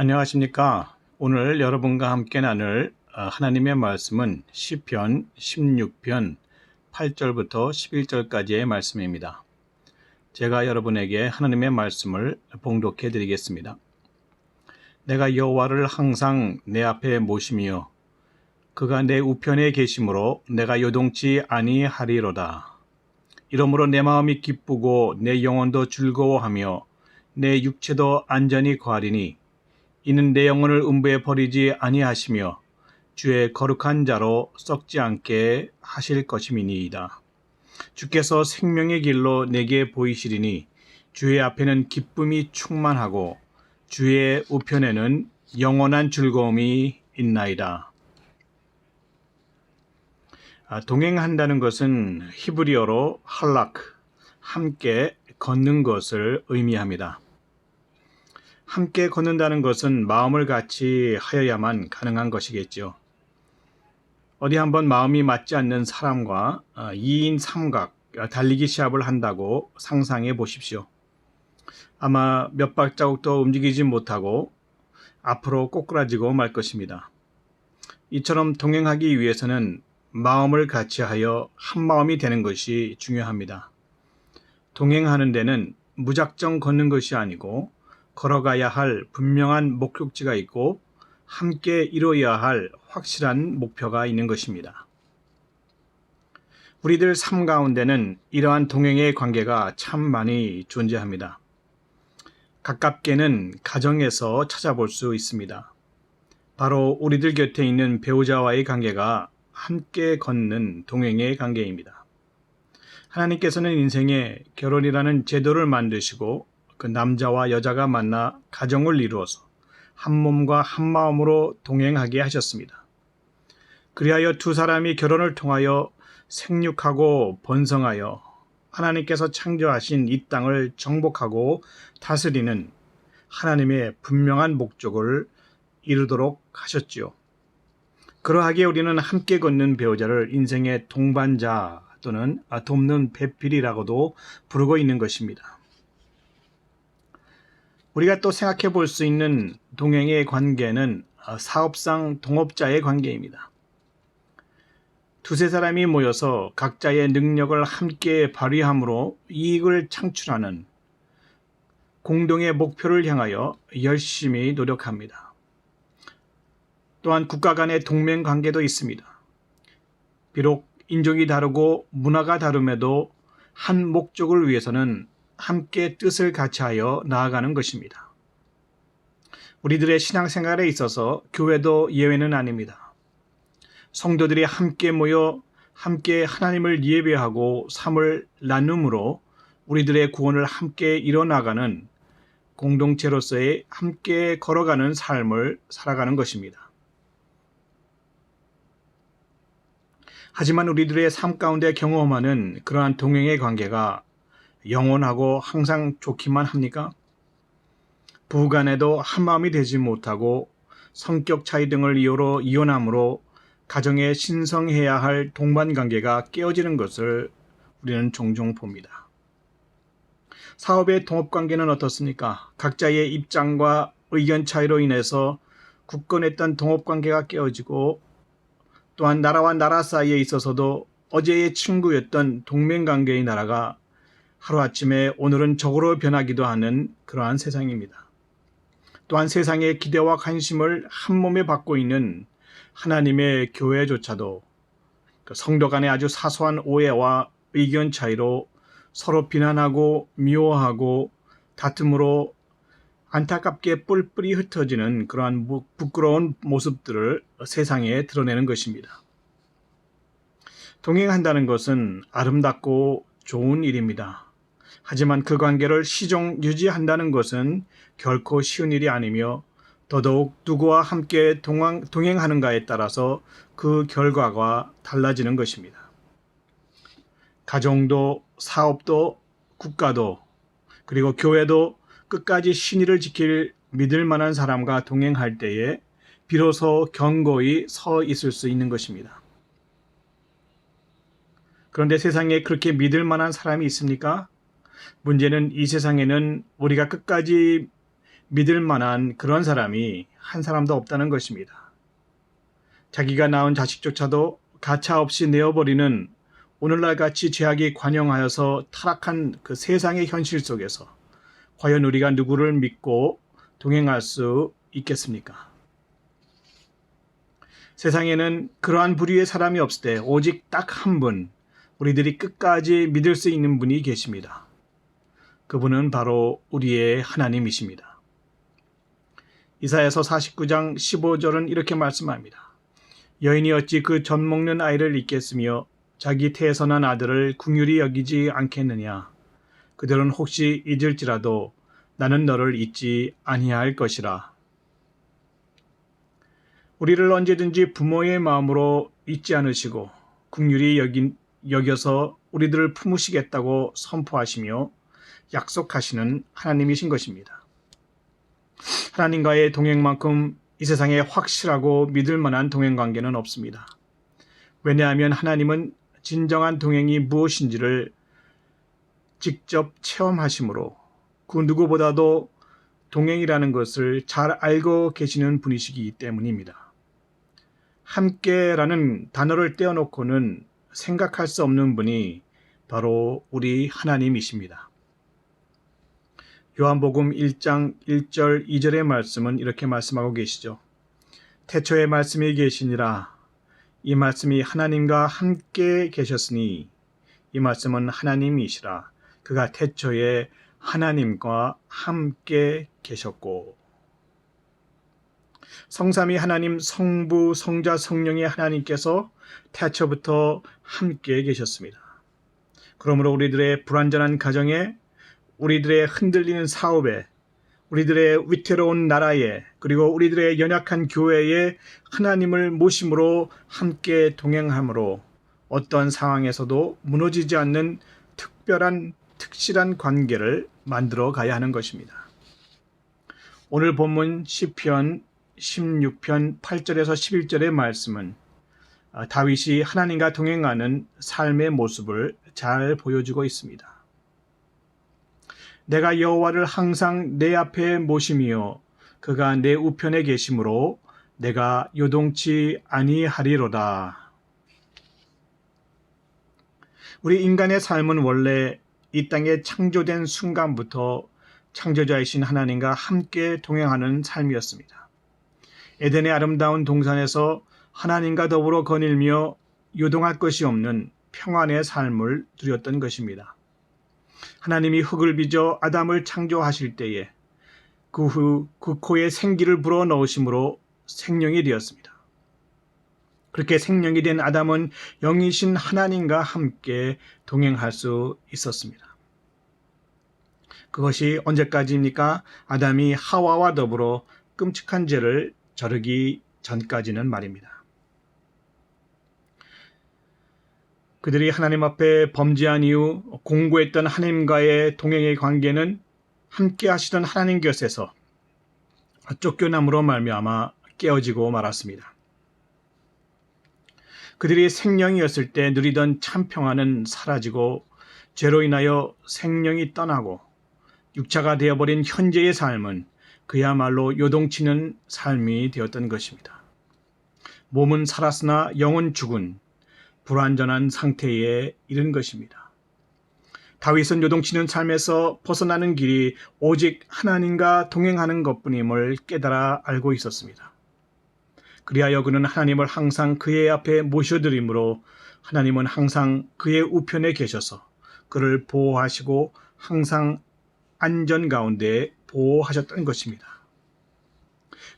안녕하십니까. 오늘 여러분과 함께 나눌 하나님의 말씀은 시편 16편 8절부터 11절까지의 말씀입니다. 제가 여러분에게 하나님의 말씀을 봉독해 드리겠습니다. 내가 여호와를 항상 내 앞에 모심이요 그가 내 우편에 계심으로 내가 요동치 아니하리로다. 이러므로 내 마음이 기쁘고 내 영혼도 즐거워하며 내 육체도 안전히 거하리니 이는 내 영혼을 음부에 버리지 아니하시며 주의 거룩한 자로 썩지 않게 하실 것임이니이다. 주께서 생명의 길로 내게 보이시리니 주의 앞에는 기쁨이 충만하고 주의 우편에는 영원한 즐거움이 있나이다. 동행한다는 것은 히브리어로 할라크, 함께 걷는 것을 의미합니다. 함께 걷는다는 것은 마음을 같이 하여야만 가능한 것이겠죠. 어디 한번 마음이 맞지 않는 사람과 2인 삼각 달리기 시합을 한다고 상상해 보십시오. 아마 몇 발자국도 움직이지 못하고 앞으로 꼬꾸라지고 말 것입니다. 이처럼 동행하기 위해서는 마음을 같이 하여 한 마음이 되는 것이 중요합니다. 동행하는 데는 무작정 걷는 것이 아니고 걸어가야 할 분명한 목적지가 있고 함께 이루어야 할 확실한 목표가 있는 것입니다. 우리들 삶 가운데는 이러한 동행의 관계가 참 많이 존재합니다. 가깝게는 가정에서 찾아볼 수 있습니다. 바로 우리들 곁에 있는 배우자와의 관계가 함께 걷는 동행의 관계입니다. 하나님께서는 인생에 결혼이라는 제도를 만드시고 그 남자와 여자가 만나 가정을 이루어서 한 몸과 한 마음으로 동행하게 하셨습니다. 그리하여 두 사람이 결혼을 통하여 생육하고 번성하여 하나님께서 창조하신 이 땅을 정복하고 다스리는 하나님의 분명한 목적을 이루도록 하셨지요. 그러하기에 우리는 함께 걷는 배우자를 인생의 동반자 또는 돕는 배필이라고도 부르고 있는 것입니다. 우리가 또 생각해 볼 수 있는 동행의 관계는 사업상 동업자의 관계입니다. 두세 사람이 모여서 각자의 능력을 함께 발휘함으로 이익을 창출하는 공동의 목표를 향하여 열심히 노력합니다. 또한 국가 간의 동맹 관계도 있습니다. 비록 인종이 다르고 문화가 다름에도 한 목적을 위해서는 함께 뜻을 같이하여 나아가는 것입니다. 우리들의 신앙생활에 있어서 교회도 예외는 아닙니다. 성도들이 함께 모여 함께 하나님을 예배하고 삶을 나눔으로 우리들의 구원을 함께 이뤄나가는 공동체로서의 함께 걸어가는 삶을 살아가는 것입니다. 하지만 우리들의 삶 가운데 경험하는 그러한 동행의 관계가 영원하고 항상 좋기만 합니까? 부부간에도 한마음이 되지 못하고 성격 차이 등을 이유로 이혼함으로 가정에 신성해야 할 동반관계가 깨어지는 것을 우리는 종종 봅니다. 사업의 동업관계는 어떻습니까? 각자의 입장과 의견 차이로 인해서 굳건했던 동업관계가 깨어지고 또한 나라와 나라 사이에 있어서도 어제의 친구였던 동맹관계의 나라가 하루아침에 오늘은 적으로 변하기도 하는 그러한 세상입니다. 또한 세상의 기대와 관심을 한몸에 받고 있는 하나님의 교회조차도 성도 간의 아주 사소한 오해와 의견 차이로 서로 비난하고 미워하고 다툼으로 안타깝게 뿔뿔이 흩어지는 그러한 부끄러운 모습들을 세상에 드러내는 것입니다. 동행한다는 것은 아름답고 좋은 일입니다. 하지만 그 관계를 시종 유지한다는 것은 결코 쉬운 일이 아니며 더더욱 누구와 함께 동행하는가에 따라서 그 결과가 달라지는 것입니다. 가정도 사업도 국가도 그리고 교회도 끝까지 신의를 지킬 믿을 만한 사람과 동행할 때에 비로소 견고히 서 있을 수 있는 것입니다. 그런데 세상에 그렇게 믿을 만한 사람이 있습니까? 문제는 이 세상에는 우리가 끝까지 믿을 만한 그런 사람이 한 사람도 없다는 것입니다. 자기가 낳은 자식조차도 가차없이 내어버리는 오늘날 같이 죄악이 관영하여서 타락한 그 세상의 현실 속에서 과연 우리가 누구를 믿고 동행할 수 있겠습니까? 세상에는 그러한 부류의 사람이 없을 때 오직 딱 한 분, 우리들이 끝까지 믿을 수 있는 분이 계십니다. 그분은 바로 우리의 하나님이십니다. 이사야서 49장 15절은 이렇게 말씀합니다. 여인이 어찌 그 젖 먹는 아이를 잊겠으며 자기 태에서 난 아들을 긍휼히 여기지 않겠느냐. 그들은 혹시 잊을지라도 나는 너를 잊지 아니할 것이라. 우리를 언제든지 부모의 마음으로 잊지 않으시고 긍휼히 여겨서 우리들을 품으시겠다고 선포하시며 약속하시는 하나님이신 것입니다. 하나님과의 동행만큼 이 세상에 확실하고 믿을 만한 동행관계는 없습니다. 왜냐하면 하나님은 진정한 동행이 무엇인지를 직접 체험하심으로 그 누구보다도 동행이라는 것을 잘 알고 계시는 분이시기 때문입니다. 함께라는 단어를 떼어놓고는 생각할 수 없는 분이 바로 우리 하나님이십니다. 요한복음 1장 1절 2절의 말씀은 이렇게 말씀하고 계시죠. 태초에 말씀이 계시니라. 이 말씀이 하나님과 함께 계셨으니 이 말씀은 하나님이시라. 그가 태초에 하나님과 함께 계셨고. 성삼위 하나님 성부, 성자, 성령의 하나님께서 태초부터 함께 계셨습니다. 그러므로 우리들의 불완전한 가정에, 우리들의 흔들리는 사업에, 우리들의 위태로운 나라에, 그리고 우리들의 연약한 교회에 하나님을 모심으로 함께 동행함으로 어떤 상황에서도 무너지지 않는 특별한 특실한 관계를 만들어 가야 하는 것입니다. 오늘 본문 시편 16편 8절에서 11절의 말씀은 다윗이 하나님과 동행하는 삶의 모습을 잘 보여주고 있습니다. 내가 여호와를 항상 내 앞에 모심이요 그가 내 우편에 계심으로 내가 요동치 아니하리로다. 우리 인간의 삶은 원래 이 땅에 창조된 순간부터 창조자이신 하나님과 함께 동행하는 삶이었습니다. 에덴의 아름다운 동산에서 하나님과 더불어 거닐며 요동할 것이 없는 평안의 삶을 누렸던 것입니다. 하나님이 흙을 빚어 아담을 창조하실 때에 그 후 그 코에 생기를 불어넣으심으로 생명이 되었습니다. 그렇게 생명이 된 아담은 영이신 하나님과 함께 동행할 수 있었습니다. 그것이 언제까지입니까? 아담이 하와와 더불어 끔찍한 죄를 저르기 전까지는 말입니다. 그들이 하나님 앞에 범죄한 이후 공고했던 하나님과의 동행의 관계는 함께 하시던 하나님 곁에서 쫓겨남으로 말미암아 깨어지고 말았습니다. 그들이 생명이었을 때 누리던 참 평안은 사라지고 죄로 인하여 생명이 떠나고 육체가 되어버린 현재의 삶은 그야말로 요동치는 삶이 되었던 것입니다. 몸은 살았으나 영은 죽은 불완전한 상태에 이른 것입니다. 다윗은 요동치는 삶에서 벗어나는 길이 오직 하나님과 동행하는 것뿐임을 깨달아 알고 있었습니다. 그리하여 그는 하나님을 항상 그의 앞에 모셔드림으로 하나님은 항상 그의 우편에 계셔서 그를 보호하시고 항상 안전 가운데 보호하셨던 것입니다.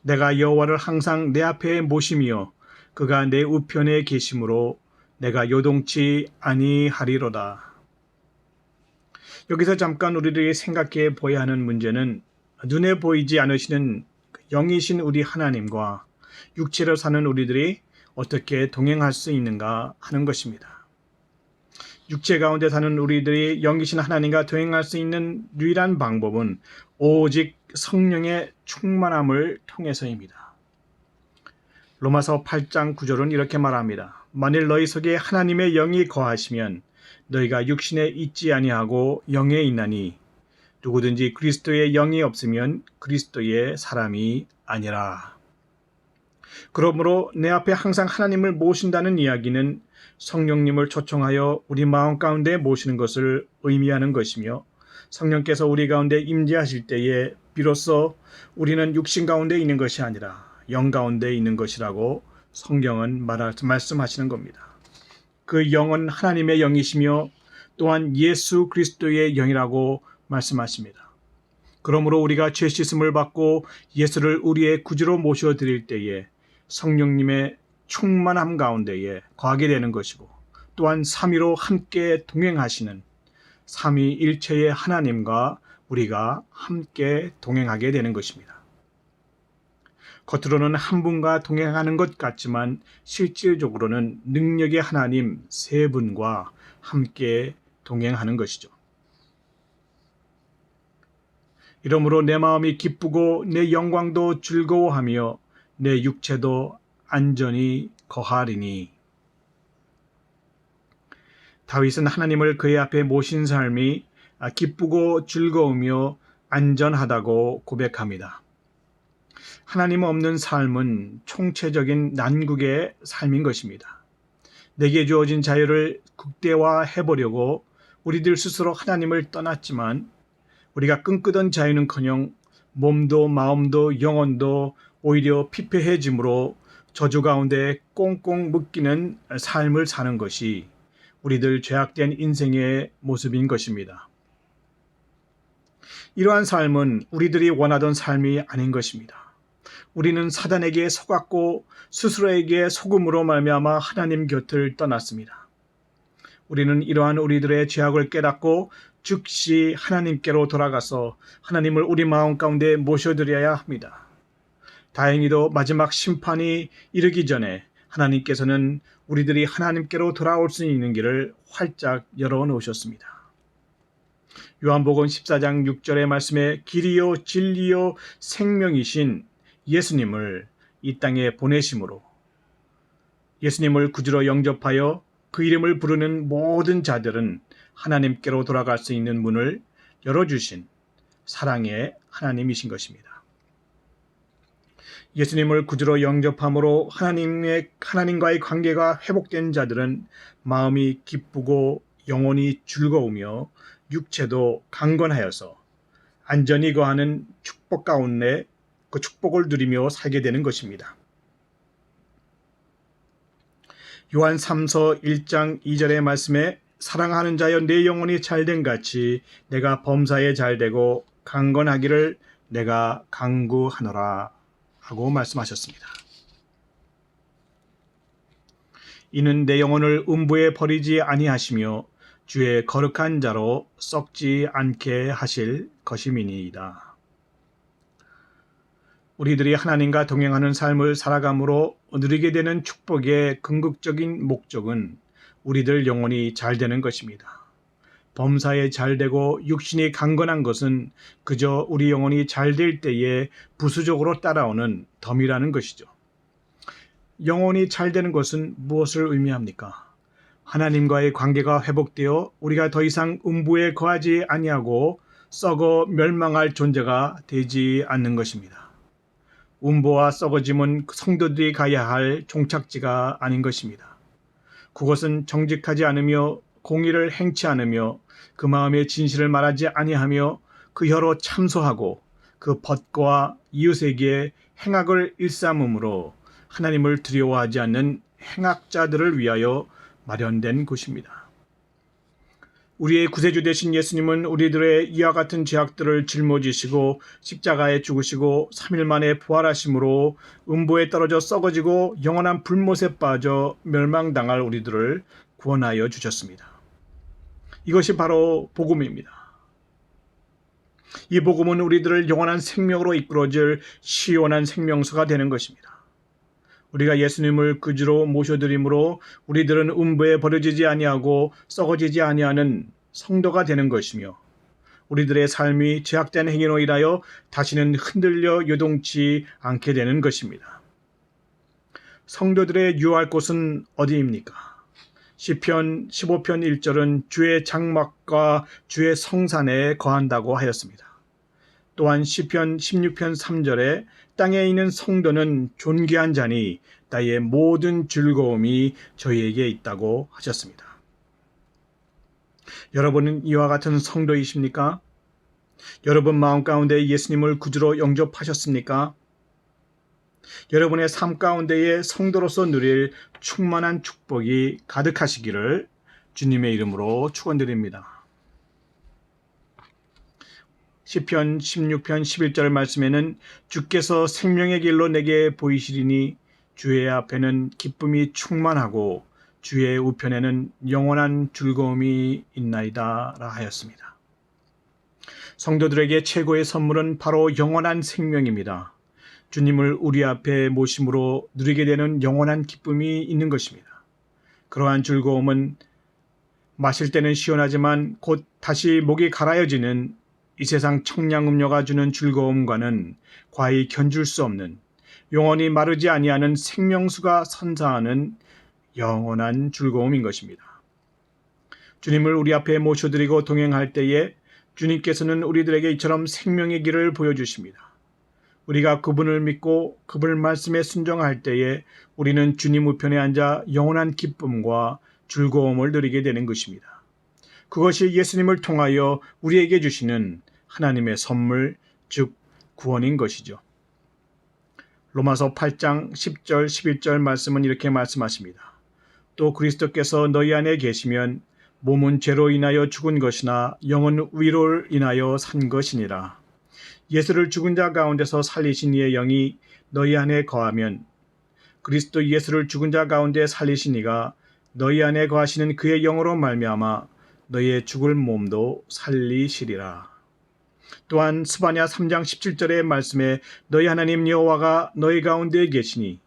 내가 여호와를 항상 내 앞에 모심이요 그가 내 우편에 계심으로 내가 요동치 아니하리로다. 여기서 잠깐 우리들이 생각해 보아야 하는 문제는 눈에 보이지 않으시는 영이신 우리 하나님과 육체로 사는 우리들이 어떻게 동행할 수 있는가 하는 것입니다. 육체 가운데 사는 우리들이 영이신 하나님과 동행할 수 있는 유일한 방법은 오직 성령의 충만함을 통해서입니다. 로마서 8장 9절은 이렇게 말합니다. 만일 너희 속에 하나님의 영이 거하시면 너희가 육신에 있지 아니하고 영에 있나니 누구든지 그리스도의 영이 없으면 그리스도의 사람이 아니라. 그러므로 내 앞에 항상 하나님을 모신다는 이야기는 성령님을 초청하여 우리 마음 가운데 모시는 것을 의미하는 것이며, 성령께서 우리 가운데 임재하실 때에 비로소 우리는 육신 가운데 있는 것이 아니라 영 가운데 있는 것이라고 성경은 말씀하시는 겁니다. 그 영은 하나님의 영이시며 또한 예수 그리스도의 영이라고 말씀하십니다. 그러므로 우리가 죄 씻음을 받고 예수를 우리의 구주로 모셔드릴 때에 성령님의 충만함 가운데에 거하게 되는 것이고, 또한 삼위로 함께 동행하시는 삼위일체의 하나님과 우리가 함께 동행하게 되는 것입니다. 겉으로는 한 분과 동행하는 것 같지만 실질적으로는 능력의 하나님 세 분과 함께 동행하는 것이죠. 이러므로 내 마음이 기쁘고 내 영광도 즐거워하며 내 육체도 안전히 거하리니. 다윗은 하나님을 그의 앞에 모신 삶이 기쁘고 즐거우며 안전하다고 고백합니다. 하나님 없는 삶은 총체적인 난국의 삶인 것입니다. 내게 주어진 자유를 극대화해보려고 우리들 스스로 하나님을 떠났지만, 우리가 꿈꾸던 자유는커녕 몸도 마음도 영혼도 오히려 피폐해짐으로 저주 가운데 꽁꽁 묶이는 삶을 사는 것이 우리들 죄악된 인생의 모습인 것입니다. 이러한 삶은 우리들이 원하던 삶이 아닌 것입니다. 우리는 사단에게 속았고 스스로에게 속음으로 말미암아 하나님 곁을 떠났습니다. 우리는 이러한 우리들의 죄악을 깨닫고 즉시 하나님께로 돌아가서 하나님을 우리 마음 가운데 모셔드려야 합니다. 다행히도 마지막 심판이 이르기 전에 하나님께서는 우리들이 하나님께로 돌아올 수 있는 길을 활짝 열어놓으셨습니다. 요한복음 14장 6절의 말씀에 길이요 진리요 생명이신 예수님을 이 땅에 보내심으로 예수님을 구주로 영접하여 그 이름을 부르는 모든 자들은 하나님께로 돌아갈 수 있는 문을 열어주신 사랑의 하나님이신 것입니다. 예수님을 구주로 영접함으로 하나님과의 관계가 회복된 자들은 마음이 기쁘고 영혼이 즐거우며 육체도 강건하여서 안전히 거하는 축복 가운데 그 축복을 누리며 살게 되는 것입니다. 요한 3서 1장 2절의 말씀에 사랑하는 자여 내 영혼이 잘된 같이 내가 범사에 잘되고 강건하기를 내가 간구하노라 하고 말씀하셨습니다. 이는 내 영혼을 음부에 버리지 아니하시며 주의 거룩한 자로 썩지 않게 하실 것임이니이다. 우리들이 하나님과 동행하는 삶을 살아감으로 누리게 되는 축복의 궁극적인 목적은 우리들 영혼이 잘 되는 것입니다. 범사에 잘 되고 육신이 강건한 것은 그저 우리 영혼이 잘 될 때에 부수적으로 따라오는 덤이라는 것이죠. 영혼이 잘 되는 것은 무엇을 의미합니까? 하나님과의 관계가 회복되어 우리가 더 이상 음부에 거하지 아니하고 썩어 멸망할 존재가 되지 않는 것입니다. 음부와 썩어짐은 성도들이 가야 할 종착지가 아닌 것입니다. 그것은 정직하지 않으며 공의를 행치 않으며 그 마음의 진실을 말하지 아니하며 그 혀로 참소하고 그 벗과 이웃에게 행악을 일삼음으로 하나님을 두려워하지 않는 행악자들을 위하여 마련된 곳입니다. 우리의 구세주 되신 예수님은 우리들의 이와 같은 죄악들을 짊어지시고 십자가에 죽으시고 3일 만에 부활하심으로 음부에 떨어져 썩어지고 영원한 불못에 빠져 멸망당할 우리들을 구원하여 주셨습니다. 이것이 바로 복음입니다. 이 복음은 우리들을 영원한 생명으로 이끌어줄 시원한 생명수가 되는 것입니다. 우리가 예수님을 구주로 모셔드림으로 우리들은 음부에 버려지지 아니하고 썩어지지 아니하는 성도가 되는 것이며, 우리들의 삶이 죄악된 행위로 인하여 다시는 흔들려 요동치 않게 되는 것입니다. 성도들의 유할 곳은 어디입니까? 시편 15편 1절은 주의 장막과 주의 성산에 거한다고 하였습니다. 또한 시편 16편 3절에 땅에 있는 성도는 존귀한 자니 나의 모든 즐거움이 저희에게 있다고 하셨습니다. 여러분은 이와 같은 성도이십니까? 여러분 마음 가운데 예수님을 구주로 영접하셨습니까? 여러분의 삶 가운데에 성도로서 누릴 충만한 축복이 가득하시기를 주님의 이름으로 축원드립니다. 시편 16편 11절 말씀에는 주께서 생명의 길로 내게 보이시리니 주의 앞에는 기쁨이 충만하고 주의 우편에는 영원한 즐거움이 있나이다 라 하였습니다. 성도들에게 최고의 선물은 바로 영원한 생명입니다. 주님을 우리 앞에 모심으로 누리게 되는 영원한 기쁨이 있는 것입니다. 그러한 즐거움은 마실 때는 시원하지만 곧 다시 목이 갈아여지는 이 세상 청량음료가 주는 즐거움과는 과히 견줄 수 없는 영원히 마르지 아니하는 생명수가 선사하는 영원한 즐거움인 것입니다. 주님을 우리 앞에 모셔드리고 동행할 때에 주님께서는 우리들에게 이처럼 생명의 길을 보여주십니다. 우리가 그분을 믿고 그분의 말씀에 순종할 때에 우리는 주님 우편에 앉아 영원한 기쁨과 즐거움을 누리게 되는 것입니다. 그것이 예수님을 통하여 우리에게 주시는 하나님의 선물, 즉 구원인 것이죠. 로마서 8장 10절 11절 말씀은 이렇게 말씀하십니다. 또 그리스도께서 너희 안에 계시면 몸은 죄로 인하여 죽은 것이나 영은 위로 인하여 산 것이니라. 예수를 죽은 자 가운데서 살리신 이의 영이 너희 안에 거하면 그리스도 예수를 죽은 자 가운데 살리신 이가 너희 안에 거하시는 그의 영으로 말미암아 너희의 죽을 몸도 살리시리라. 또한 스바냐 3장 17절의 말씀에 너희 하나님 여호와가 너희 가운데 계시니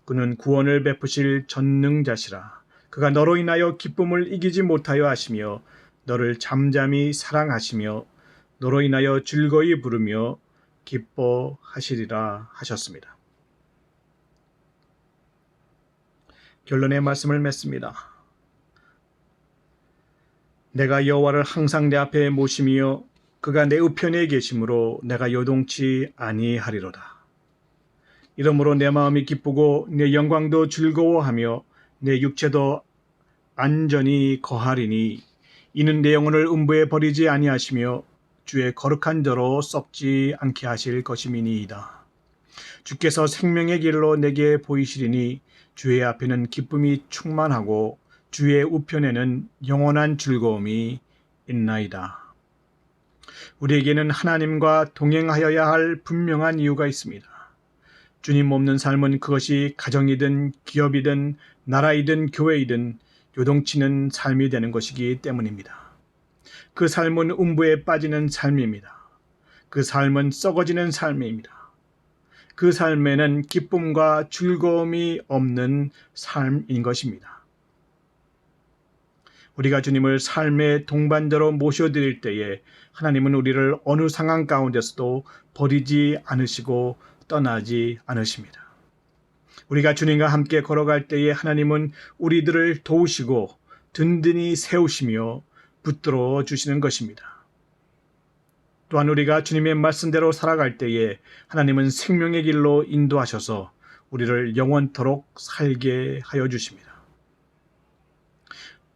그는 구원을 베푸실 전능자시라. 그가 너로 인하여 기쁨을 이기지 못하여 하시며 너를 잠잠히 사랑하시며 너로 인하여 즐거이 부르며 기뻐하시리라 하셨습니다. 결론의 말씀을 맺습니다. 내가 여호와를 항상 내 앞에 모시며 그가 내 우편에 계심으로 내가 요동치 아니하리로다. 이러므로 내 마음이 기쁘고 내 영광도 즐거워하며 내 육체도 안전히 거하리니 이는 내 영혼을 음부에 버리지 아니하시며 주의 거룩한 저로 썩지 않게 하실 것임이니이다. 주께서 생명의 길로 내게 보이시리니 주의 앞에는 기쁨이 충만하고 주의 우편에는 영원한 즐거움이 있나이다. 우리에게는 하나님과 동행하여야 할 분명한 이유가 있습니다. 주님 없는 삶은 그것이 가정이든 기업이든 나라이든 교회이든 요동치는 삶이 되는 것이기 때문입니다. 그 삶은 음부에 빠지는 삶입니다. 그 삶은 썩어지는 삶입니다. 그 삶에는 기쁨과 즐거움이 없는 삶인 것입니다. 우리가 주님을 삶의 동반자로 모셔드릴 때에 하나님은 우리를 어느 상황 가운데서도 버리지 않으시고 떠나지 않으십니다. 우리가 주님과 함께 걸어갈 때에 하나님은 우리들을 도우시고 든든히 세우시며 붙들어 주시는 것입니다. 또한 우리가 주님의 말씀대로 살아갈 때에 하나님은 생명의 길로 인도하셔서 우리를 영원토록 살게 하여 주십니다.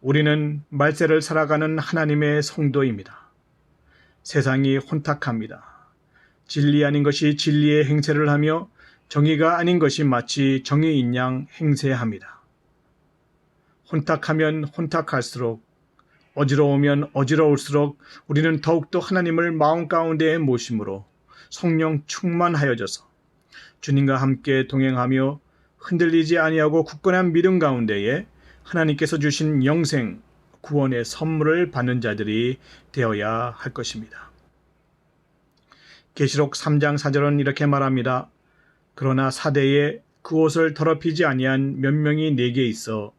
우리는 말세를 살아가는 하나님의 성도입니다. 세상이 혼탁합니다. 진리 아닌 것이 진리의 행세를 하며 정의가 아닌 것이 마치 정의인 양 행세합니다. 혼탁하면 혼탁할수록 어지러우면 어지러울수록 우리는 더욱더 하나님을 마음 가운데에 모심으로 성령 충만하여져서 주님과 함께 동행하며 흔들리지 아니하고 굳건한 믿음 가운데에 하나님께서 주신 영생, 구원의 선물을 받는 자들이 되어야 할 것입니다. 계시록 3장 4절은 이렇게 말합니다. 그러나 사대에 그 옷을 더럽히지 아니한 몇 명이 내게 있어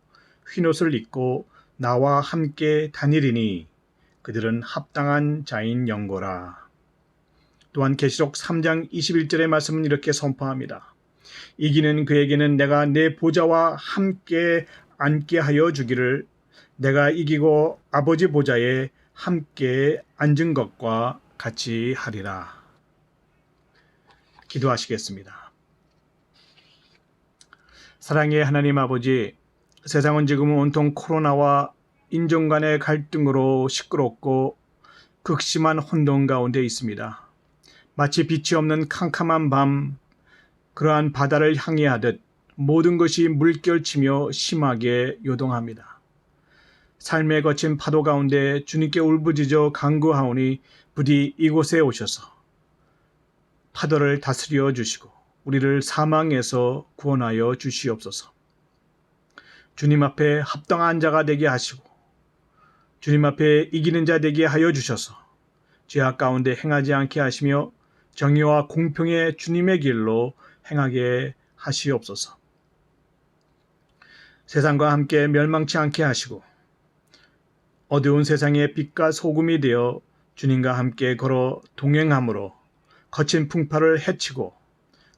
흰옷을 입고 나와 함께 다니리니 그들은 합당한 자인 영고라. 또한 계시록 3장 21절의 말씀은 이렇게 선포합니다. 이기는 그에게는 내가 내 보좌와 함께 앉게 하여 주기를 내가 이기고 아버지 보좌에 함께 앉은 것과 같이 하리라. 기도하시겠습니다. 사랑의 하나님 아버지, 세상은 지금 온통 코로나와 인종 간의 갈등으로 시끄럽고 극심한 혼돈 가운데 있습니다. 마치 빛이 없는 캄캄한 밤, 그러한 바다를 향해 하듯 모든 것이 물결치며 심하게 요동합니다. 삶의 거친 파도 가운데 주님께 울부짖어 간구하오니 부디 이곳에 오셔서 파도를 다스려 주시고 우리를 사망에서 구원하여 주시옵소서. 주님 앞에 합당한 자가 되게 하시고 주님 앞에 이기는 자 되게 하여 주셔서 죄악 가운데 행하지 않게 하시며 정의와 공평의 주님의 길로 행하게 하시옵소서. 세상과 함께 멸망치 않게 하시고 어두운 세상의 빛과 소금이 되어 주님과 함께 걸어 동행함으로 거친 풍파를 헤치고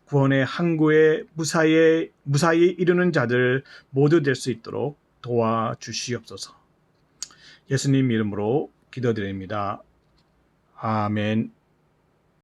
구원의 항구에 무사히 이르는 자들 모두 될 수 있도록 도와주시옵소서. 예수님 이름으로 기도드립니다. 아멘.